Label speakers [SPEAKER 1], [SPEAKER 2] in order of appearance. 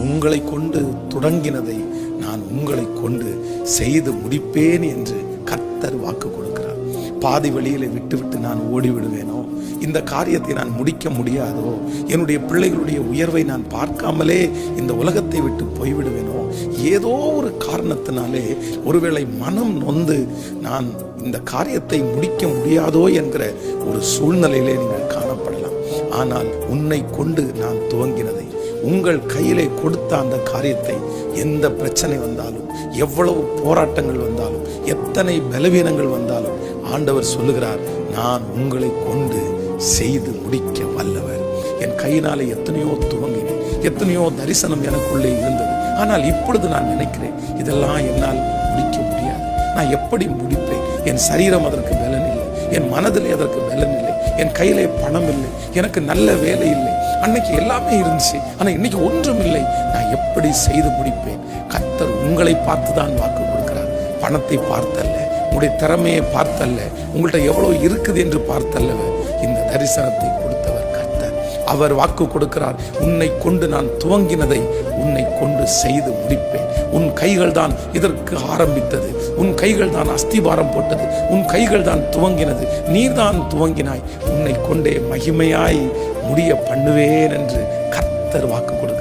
[SPEAKER 1] உங்களை கொண்டு தொடங்கினதை நான் உங்களை கொண்டு செய்து முடிப்பேன் என்று கர்த்தர் வாக்கு கொடுக்கிறார். பாதி வழியில விட்டு நான் ஓடிவிடுவேனோ, இந்த காரியத்தை நான் முடிக்க முடியாதோ, என்னுடைய பிள்ளைகளுடைய உயர்வை நான் பார்க்காமலே இந்த உலகத்தை விட்டு போய்விடுவேனோ, ஏதோ ஒரு காரணத்தினாலே ஒருவேளை மனம் நொந்து நான் இந்த காரியத்தை முடிக்க முடியாதோ என்கிற ஒரு சூழ்நிலையிலே நீங்கள் காணப்படலாம். ஆனால் உன்னை கொண்டு நான் துவங்கினதை, உங்கள் கையிலே கொடுத்த அந்த காரியத்தை, எந்த பிரச்சனை வந்தாலும், எவ்வளவு போராட்டங்கள் வந்தாலும், எத்தனை பலவீனங்கள் வந்தாலும் ஆண்டவர் சொல்லுகிறார், நான் உங்களை கொண்டு செய்து முடிக்க வல்லவர். என் கையினாலே எத்தனையோ துவங்கினேன், எத்தனையோ தரிசனம் எனக்குள்ளே இருந்தது. ஆனால் இப்பொழுது நான் நினைக்கிறேன், இதெல்லாம் என்னால் முடிக்க முடியாது. நான் எப்படி முடிப்பேன்? என் சரீரம் அதற்கு பலன் இல்லை, என் மனதிலே அதற்கு பலன் இல்லை, என் கையிலே பணம் இல்லை, எனக்கு நல்ல வேலை இல்லை. அன்னைக்கு எல்லாமே இருந்துச்சு, ஆனா இன்னைக்கு ஒன்றும் இல்லை. நான் எப்படி செய்து முடிப்பேன்? கர்த்தர் உங்களை பார்த்துதான் வாக்கு கொடுக்கிறார். பணத்தை பார்த்தல்ல, உங்களுடைய திறமையை பார்த்தல்ல, உங்கள்கிட்ட எவ்வளவு இருக்குது என்று பார்த்தல்ல. இந்த தரிசனத்தை கொடுத்தவர் கர்த்தர். அவர் வாக்கு கொடுக்கிறார், உன்னை கொண்டு நான் துவங்கினதை உன்னை கொண்டு செய்து முடிப்பேன். உன் கைகள் தான் இதற்கு ஆரம்பித்தது, உன் கைகள் தான் அஸ்திபாரம் போட்டது, உன் கைகள் தான் துவங்கினது, நீர்தான் துவங்கினாய், உன்னை கொண்டே மகிமையாய் முடிய பண்ணுவேன் என்று கர்த்தர் வாக்கு கொடுக்கிறார்.